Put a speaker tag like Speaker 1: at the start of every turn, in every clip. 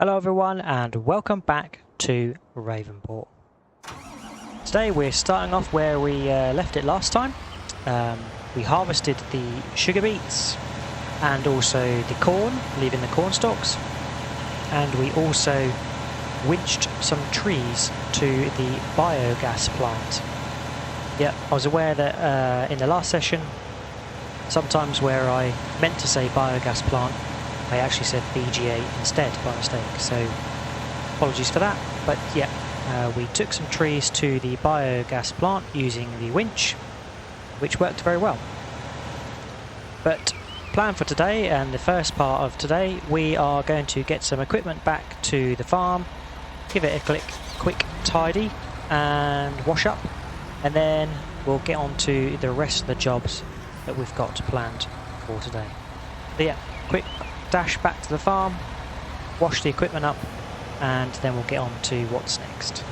Speaker 1: Hello everyone and welcome back to Ravenport. Today we're starting off where we left it last time. We harvested the sugar beets and also the corn, leaving the corn stalks. And we also winched some trees to the biogas plant. Yeah, I was aware that in the last session, sometimes where I meant to say biogas plant, I actually said BGA instead by mistake, so apologies for that. But yeah, we took some trees to the biogas plant using the winch, which worked very well. But plan for today, and the first part of today, we are going to get some equipment back to the farm, give it a quick tidy and wash up, and then we'll get on to the rest of the jobs that we've got planned for today. But yeah, quick dash back to the farm, wash the equipment up, and then we'll get on to what's next.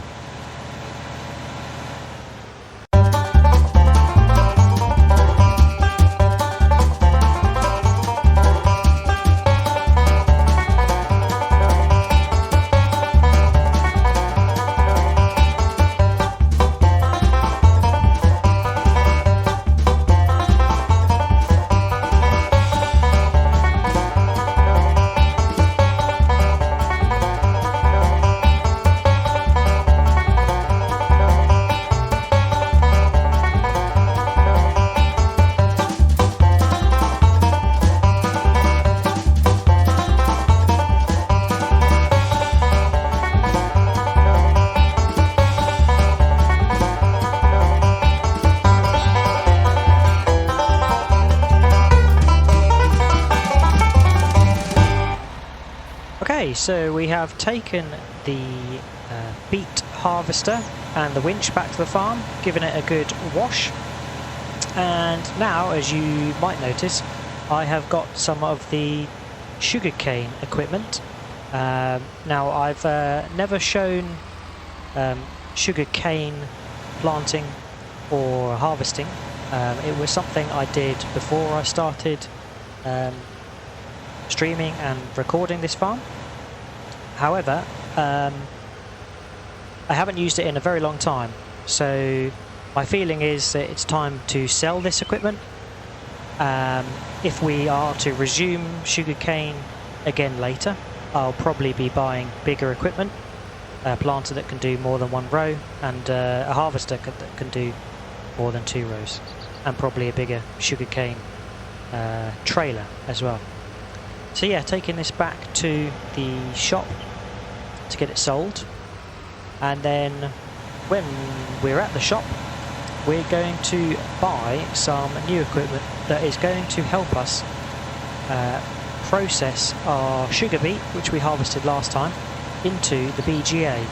Speaker 1: Okay, so we have taken the beet harvester and the winch back to the farm, given it a good wash, and now, as you might notice, I have got some of the sugarcane equipment. Now, I've never shown sugarcane planting or harvesting. It was something I did before I started streaming and recording this farm. However, I haven't used it in a very long time, so my feeling is that it's time to sell this equipment. If we are to resume sugarcane again later, I'll probably be buying bigger equipment, a planter that can do more than one row, and a harvester that can do more than 2 rows, and probably a bigger sugarcane trailer as well. So yeah, taking this back to the shop to get it sold, and then when we're at the shop, we're going to buy some new equipment that is going to help us process our sugar beet, which we harvested last time, into the BGA.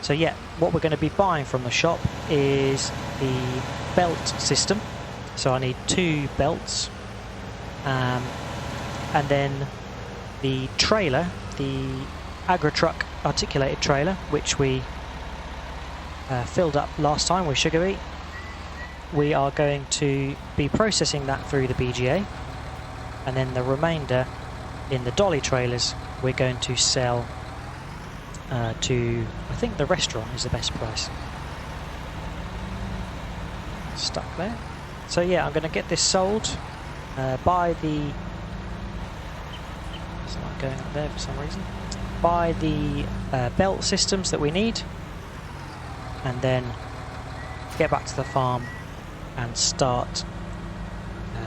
Speaker 1: So yeah, what we're going to be buying from the shop is the belt system. So I need 2 belts. And then the trailer, the agri-truck articulated trailer, which we filled up last time with sugar beet. We are going to be processing that through the BGA, and then the remainder in the dolly trailers we're going to sell to, I think the restaurant is the best price. Stuck there. So yeah, I'm going to get this sold. Buy the, it's not going up there for some reason, buy the belt systems that we need, and then get back to the farm and start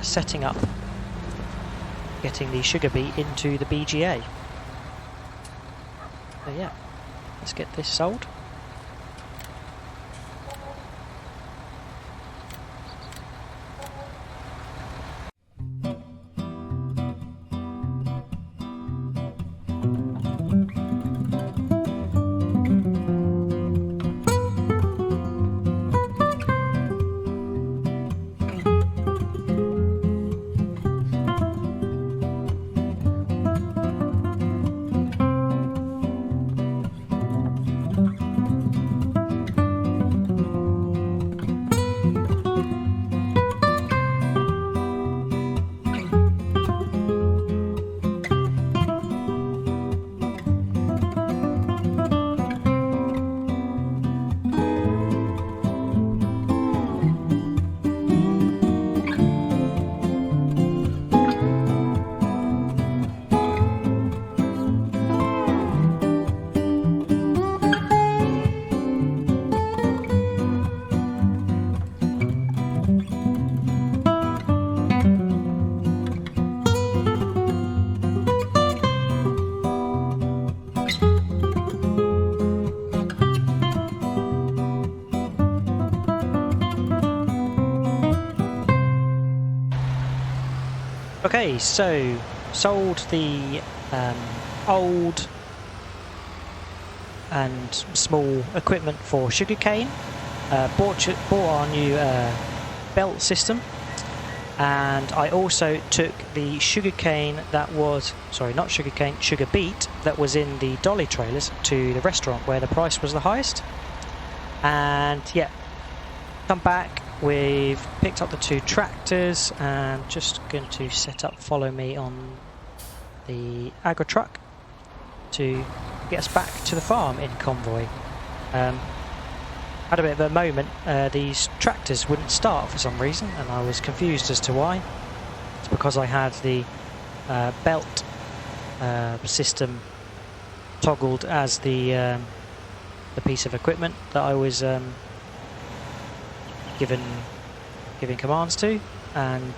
Speaker 1: setting up getting the sugar beet into the BGA. So yeah, let's get this sold. Okay, so sold the old and small equipment for sugarcane. Bought our new belt system, and I also took the sugarcane that was, sorry, not sugarcane, sugar beet that was in the dolly trailers to the restaurant where the price was the highest. And yeah, come back, we've picked up the 2 tractors and just going to set up, follow me on the agri truck to get us back to the farm in convoy. Had a bit of a moment, these tractors wouldn't start for some reason and I was confused as to why. It's because I had the belt system toggled as the piece of equipment that I was giving commands to, and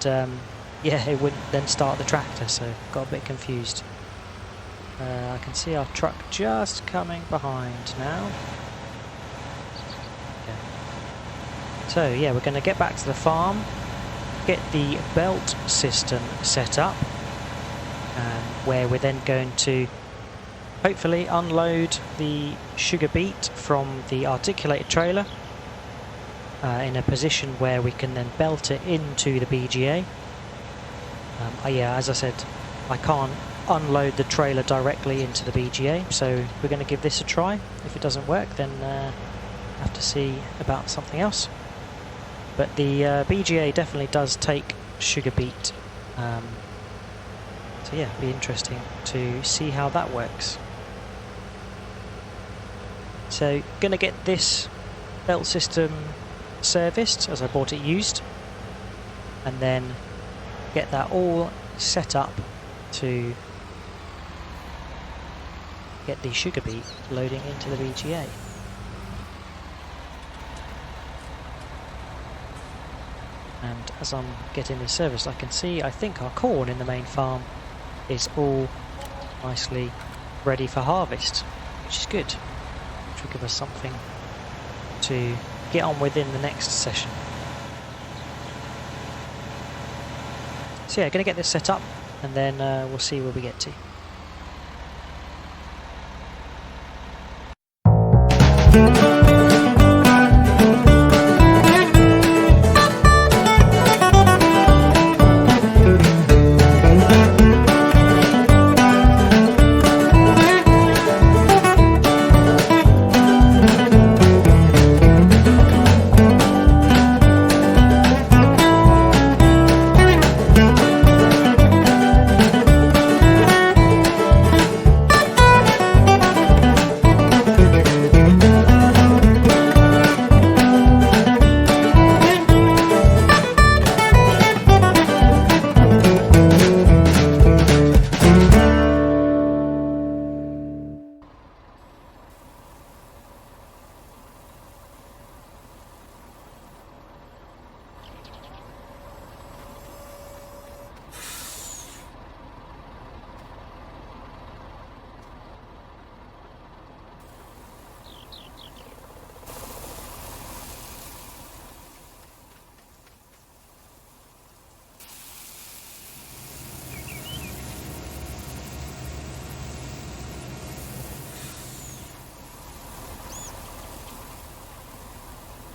Speaker 1: yeah, it wouldn't then start the tractor, so got a bit confused. I can see our truck just coming behind now. Okay. So yeah, we're going to get back to the farm, get the belt system set up, where we're then going to hopefully unload the sugar beet from the articulated trailer in a position where we can then belt it into the BGA. Yeah, as I said, I can't unload the trailer directly into the BGA, so we're going to give this a try. If it doesn't work, then have to see about something else. But the BGA definitely does take sugar beet, so yeah, it'll be interesting to see how that works. So going to get this belt system serviced, as I bought it used, and then get that all set up to get the sugar beet loading into the BGA. And as I'm getting this serviced, I can see, I think our corn in the main farm is all nicely ready for harvest, which is good, which will give us something to get on with in the next session. So yeah, going to get this set up and then we'll see where we get to.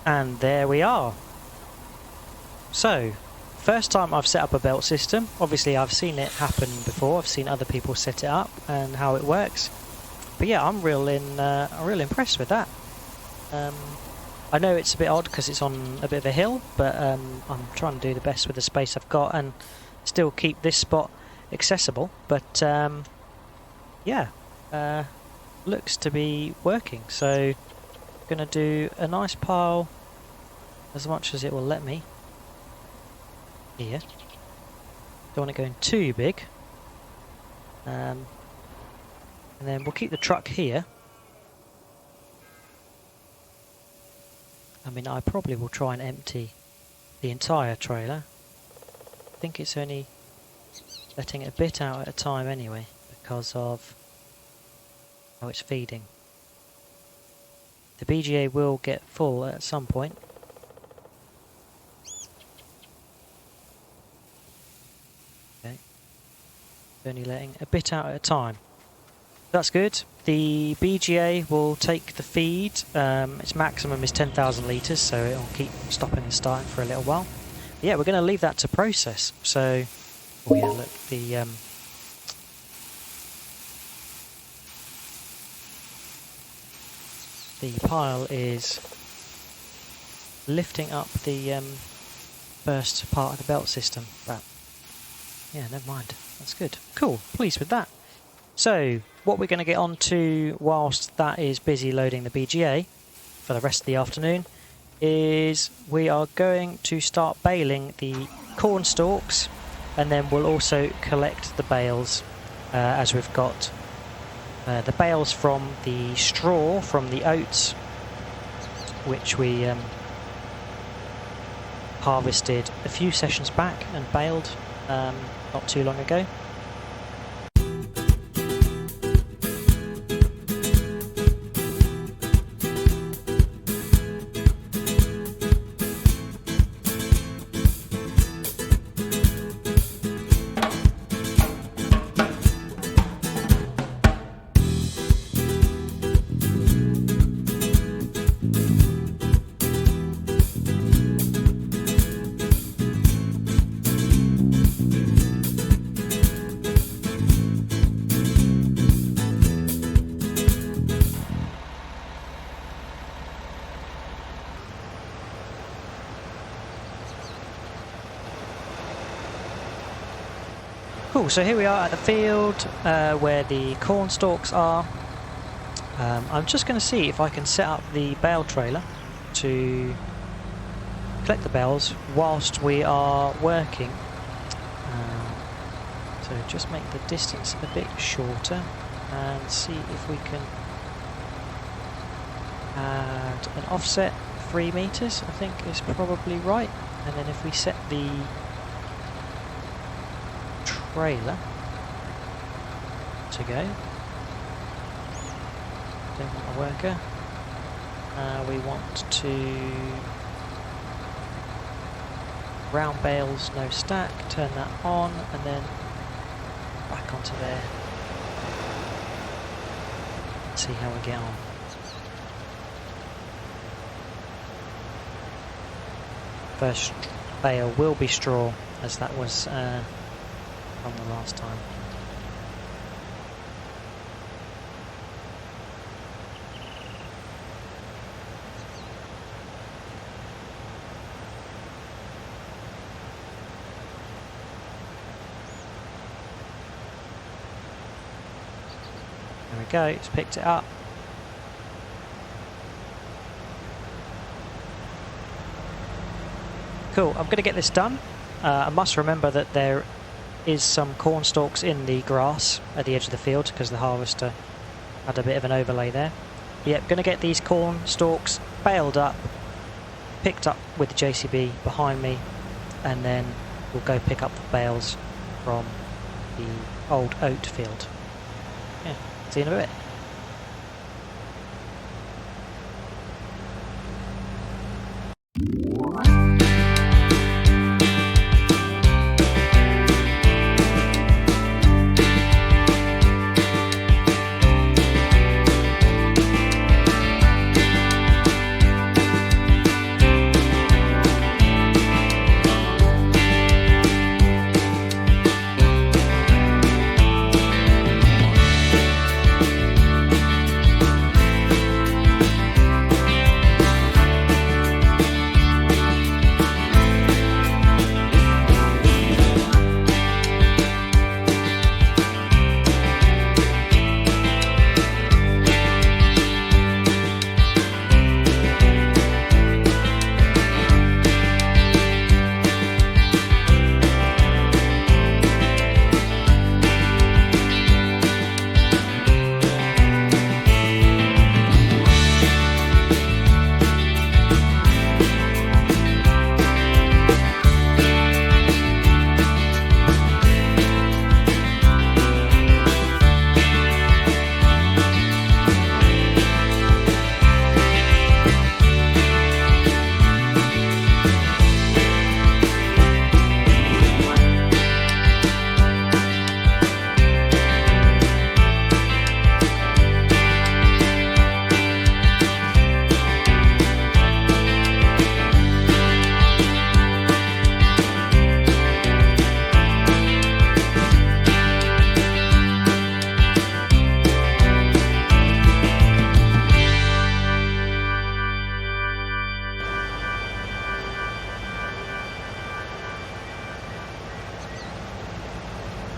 Speaker 1: And there we are. So, first time I've set up a belt system. Obviously I've seen it happen before, I've seen other people set it up and how it works. But yeah, I'm real impressed with that. I know it's a bit odd because it's on a bit of a hill, but I'm trying to do the best with the space I've got and still keep this spot accessible. But yeah, looks to be working. So going to do a nice pile, as much as it will let me, here. Don't want it going too big. And then we'll keep the truck here. I mean, I probably will try and empty the entire trailer. I think it's only letting it a bit out at a time anyway, because of how it's feeding. The BGA will get full at some point. Okay, only letting a bit out at a time. That's good. The BGA will take the feed. Its maximum is 10,000 litres, so it'll keep stopping and starting for a little while. But yeah, we're going to leave that to process. So, oh yeah, look, the pile is lifting up the first part of the belt system, but yeah, never mind. That's good. Cool. Pleased with that. So, what we're going to get on to whilst that is busy loading the BGA for the rest of the afternoon is we are going to start baling the corn stalks, and then we'll also collect the bales as we've got the bales from the straw from the oats, which we harvested a few sessions back and baled not too long ago. Cool, so here we are at the field where the corn stalks are. I'm just going to see if I can set up the bale trailer to collect the bales whilst we are working. So just make the distance a bit shorter and see if we can add an offset 3 meters, I think is probably right. And then if we set the trailer to go, don't want a worker, we want to round bales, no stack, turn that on and then back onto there, see how we get on. First bale will be straw, as that was from the last time. There we go, it's picked it up. Cool, I'm going to get this done. I must remember that there is some corn stalks in the grass at the edge of the field because the harvester had a bit of an overlay there. Yep, going to get these corn stalks baled up, picked up with the JCB behind me, and then we'll go pick up the bales from the old oat field. Yeah, see you in a bit.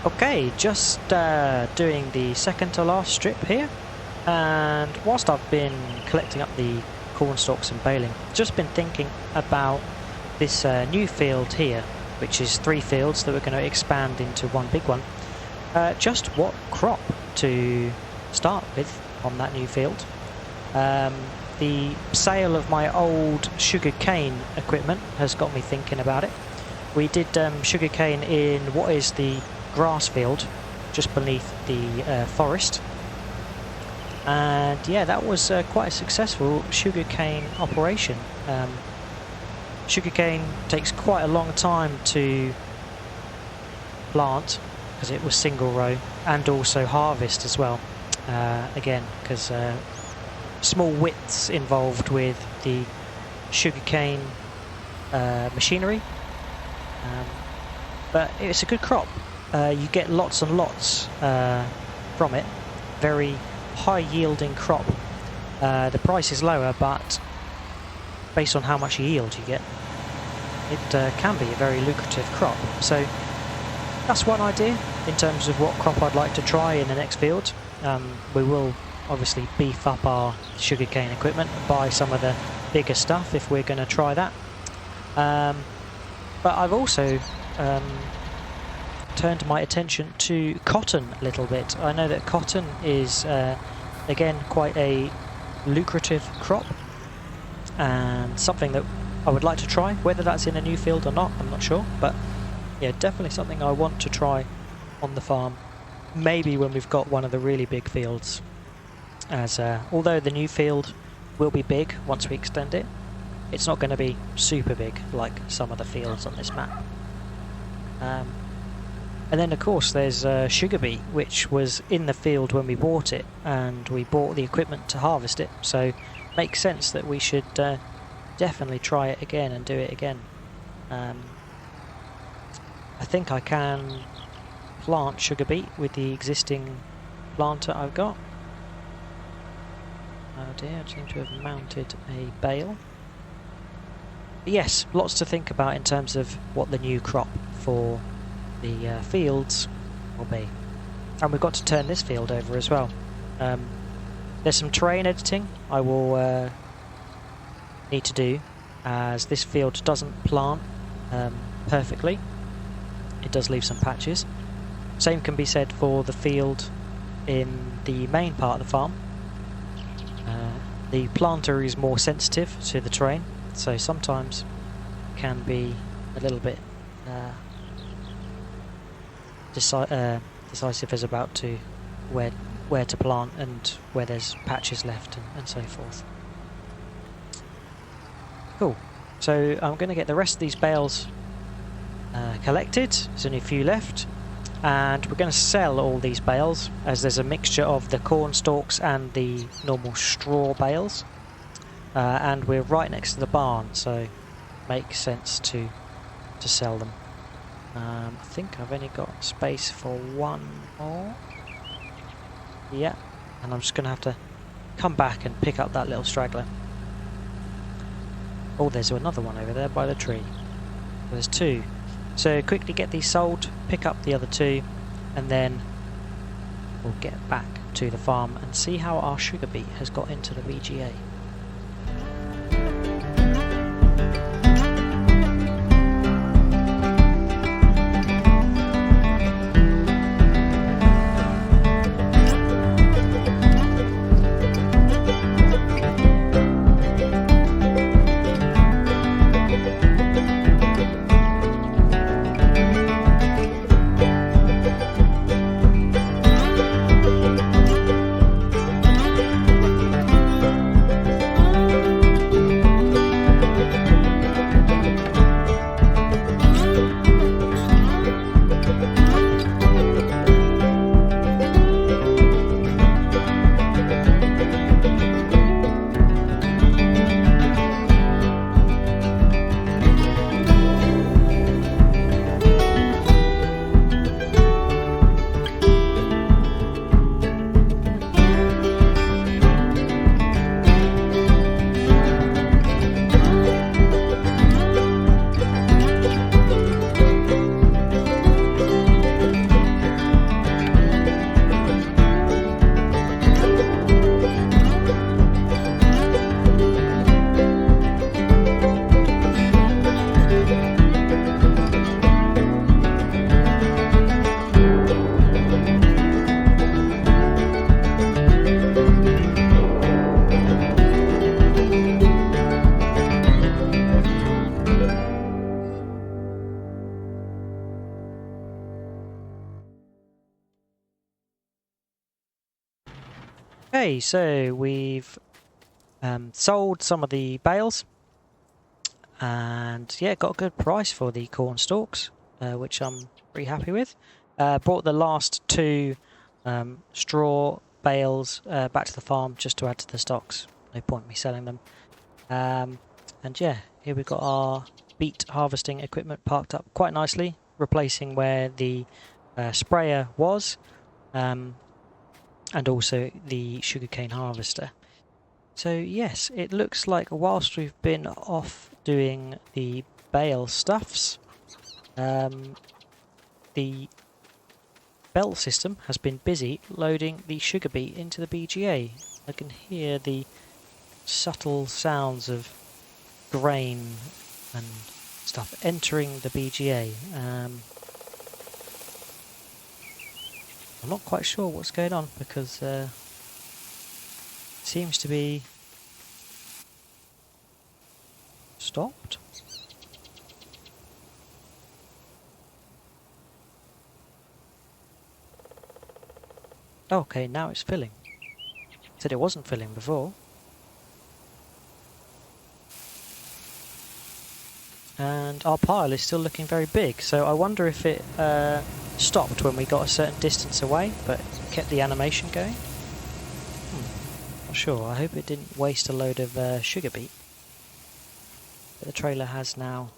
Speaker 1: Okay, just doing the second to last strip here, and whilst I've been collecting up the corn stalks and baling, just been thinking about this new field here, which is 3 fields that we're going to expand into one big one. Just what crop to start with on that new field. The sale of my old sugarcane equipment has got me thinking about it. We did sugarcane in what is the grass field just beneath the forest, and yeah, that was quite a successful sugarcane operation. Sugarcane takes quite a long time to plant because it was single row, and also harvest as well, again because small widths involved with the sugarcane machinery, but it's a good crop. You get lots and lots from it. Very high yielding crop. The price is lower, but based on how much yield you get, it can be a very lucrative crop. So that's one idea in terms of what crop I'd like to try in the next field. We will obviously beef up our sugarcane equipment and buy some of the bigger stuff if we're going to try that. But I've also turned my attention to cotton a little bit. I know that cotton is again quite a lucrative crop, and something that I would like to try. Whether that's in a new field or not, I'm not sure, but yeah, definitely something I want to try on the farm, maybe when we've got one of the really big fields, as although the new field will be big once we extend it, it's not going to be super big like some of the fields on this map. And then of course there's sugar beet, which was in the field when we bought it, and we bought the equipment to harvest it, so makes sense that we should definitely try it again and do it again. I think I can plant sugar beet with the existing planter I've got. Oh dear, I seem to have mounted a bale. But yes, lots to think about in terms of what the new crop for the fields will be. And we've got to turn this field over as well. There's some terrain editing I will need to do, as this field doesn't plant perfectly. It does leave some patches. Same can be said for the field in the main part of the farm. The planter is more sensitive to the terrain, so sometimes can be a little bit decisive as about to where to plant and where there's patches left and so forth. Cool. So I'm going to get the rest of these bales collected. There's only a few left, and we're going to sell all these bales, as there's a mixture of the corn stalks and the normal straw bales, and we're right next to the barn, so makes sense to sell them. I think I've only got space for one more. Yeah, and I'm just going to have to come back and pick up that little straggler. Oh, there's another one over there by the tree. There's 2. So quickly get these sold, pick up the other 2, and then we'll get back to the farm and see how our sugar beet has got into the VGA. Okay, so we've sold some of the bales, and yeah, got a good price for the corn stalks, which I'm pretty happy with. Brought the last 2 straw bales back to the farm just to add to the stocks. No point me selling them. And yeah, here we've got our beet harvesting equipment parked up quite nicely, replacing where the sprayer was, and also the sugarcane harvester. So yes, it looks like whilst we've been off doing the bale stuffs, the belt system has been busy loading the sugar beet into the BGA. I can hear the subtle sounds of grain and stuff entering the BGA. I'm not quite sure what's going on because it seems to be stopped. Okay, now it's filling. Said it wasn't filling before. And our pile is still looking very big, so I wonder if it stopped when we got a certain distance away, but kept the animation going. Not sure. I hope it didn't waste a load of sugar beet. But the trailer has now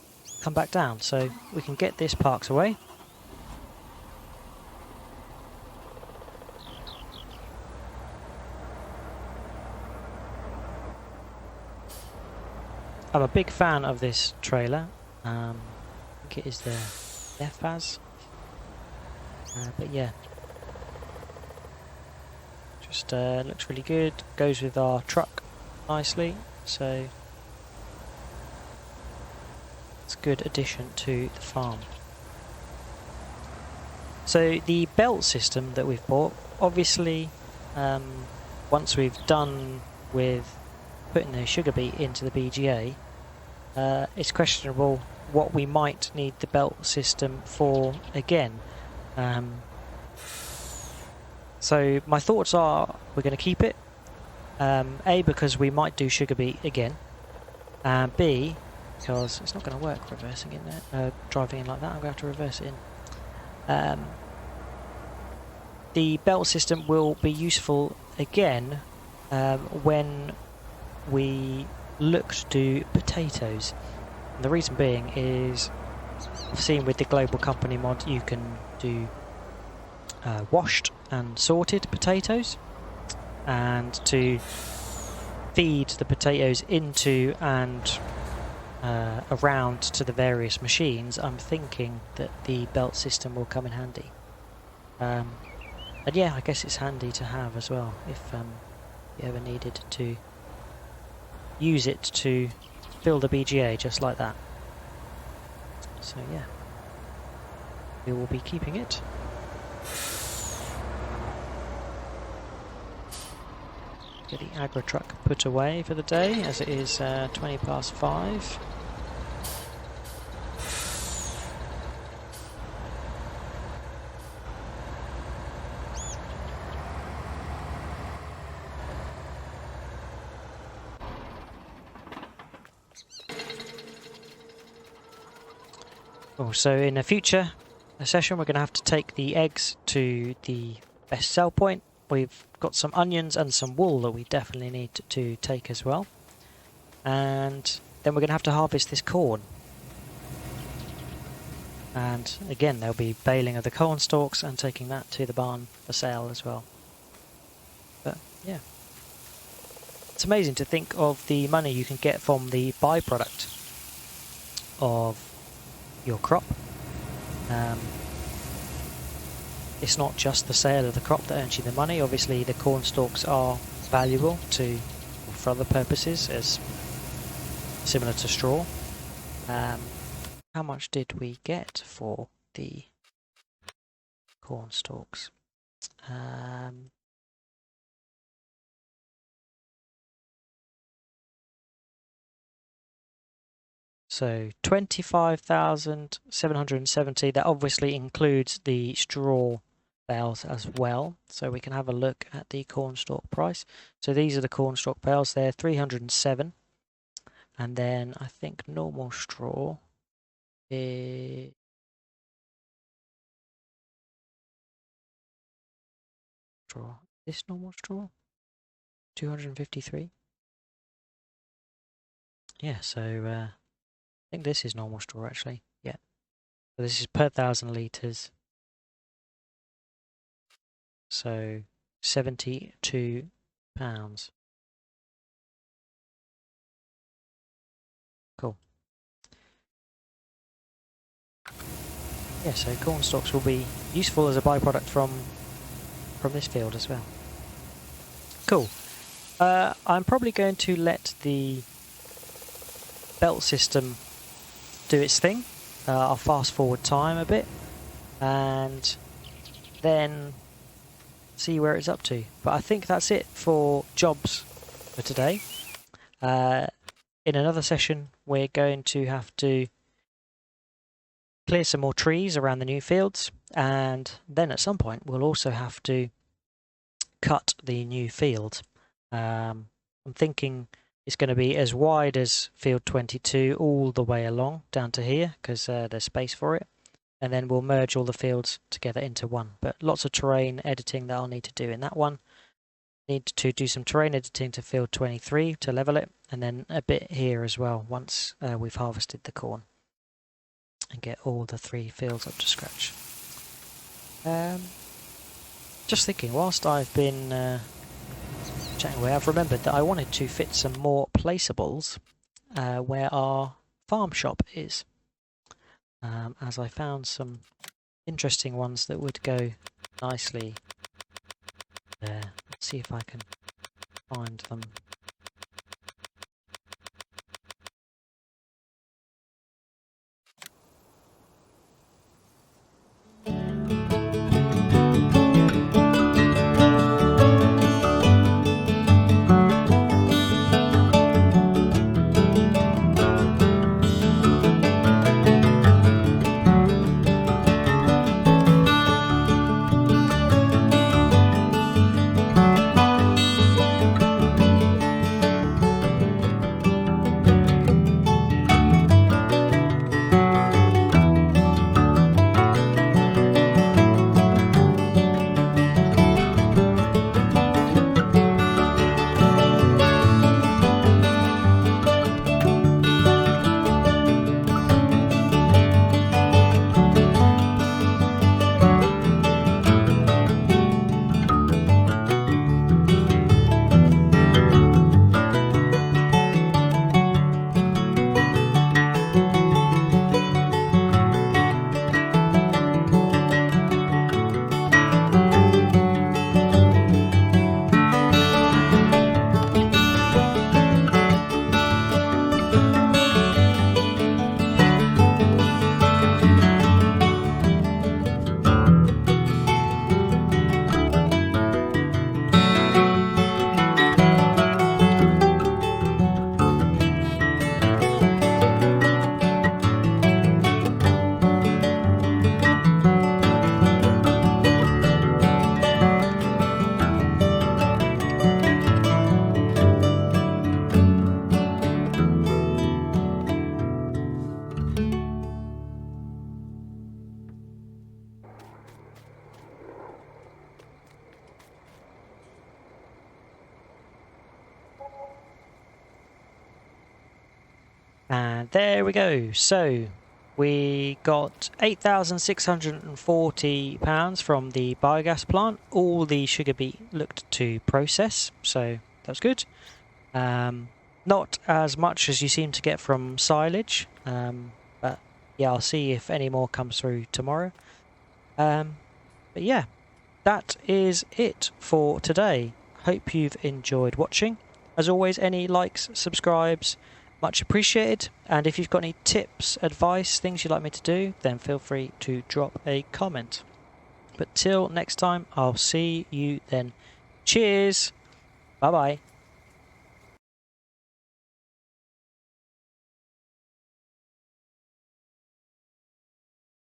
Speaker 1: come back down, so we can get this parked away. I'm a big fan of this trailer. I think it is the FS. But yeah, just looks really good. Goes with our truck nicely, so it's a good addition to the farm. So the belt system that we've bought, obviously, once we've done with putting the sugar beet into the BGA, it's questionable what we might need the belt system for again. So my thoughts are we're going to keep it. A, because we might do sugar beet again, and B, because it's not going to work reversing in there, driving in like that. I'm going to have to reverse it in. The belt system will be useful again when we look to do potatoes. And the reason being is, I've seen with the global company mod you can do washed and sorted potatoes, and to feed the potatoes into and around to the various machines, I'm thinking that the belt system will come in handy. And yeah, I guess it's handy to have as well if you ever needed to use it to fill the BGA just like that. So yeah, we will be keeping it. Get the agri truck put away for the day, as it is 20 past 5. Also, in a future session, we're going to have to take the eggs to the best sell point. We've got some onions and some wool that we definitely need to take as well. And then we're going to have to harvest this corn. And again, there'll be baling of the corn stalks and taking that to the barn for sale as well. But yeah, it's amazing to think of the money you can get from the byproduct of your crop. It's not just the sale of the crop that earns you the money. Obviously the corn stalks are valuable for other purposes, as similar to straw. How much did we get for the corn stalks? So 25,770, that obviously includes the straw bales as well, so we can have a look at the cornstalk price. So these are the cornstalk bales. They're 307, and then I think normal straw is straw. This normal straw 253. Yeah, so I think this is normal straw actually. Yeah, so this is per 1,000 litres. So £72. Cool. Yeah, so corn stalks will be useful as a byproduct from this field as well. Cool. I'm probably going to let the belt system do its thing. I'll fast forward time a bit and then see where it's up to. But I think that's it for jobs for today. In another session, we're going to have to clear some more trees around the new fields, and then at some point we'll also have to cut the new field. I'm thinking it's going to be as wide as field 22 all the way along down to here, because there's space for it, and then we'll merge all the fields together into one. But lots of terrain editing that I'll need to do in that one. Need to do some terrain editing to field 23 to level it, and then a bit here as well once we've harvested the corn and get all the 3 fields up to scratch. Just thinking, whilst I've been chatting away, I've remembered that I wanted to fit some more placeables where our farm shop is, as I found some interesting ones that would go nicely there. Let's see if I can find them. And there we go. So we got £8,640 from the biogas plant. All the sugar beet looked to process, so that's good. Not as much as you seem to get from silage, but yeah, I'll see if any more comes through tomorrow. But yeah, that is it for today. Hope you've enjoyed watching. As always, any likes, subscribes, much appreciated. And if you've got any tips, advice, things you'd like me to do, then feel free to drop a comment. But till next time, I'll see you then. Cheers. Bye bye.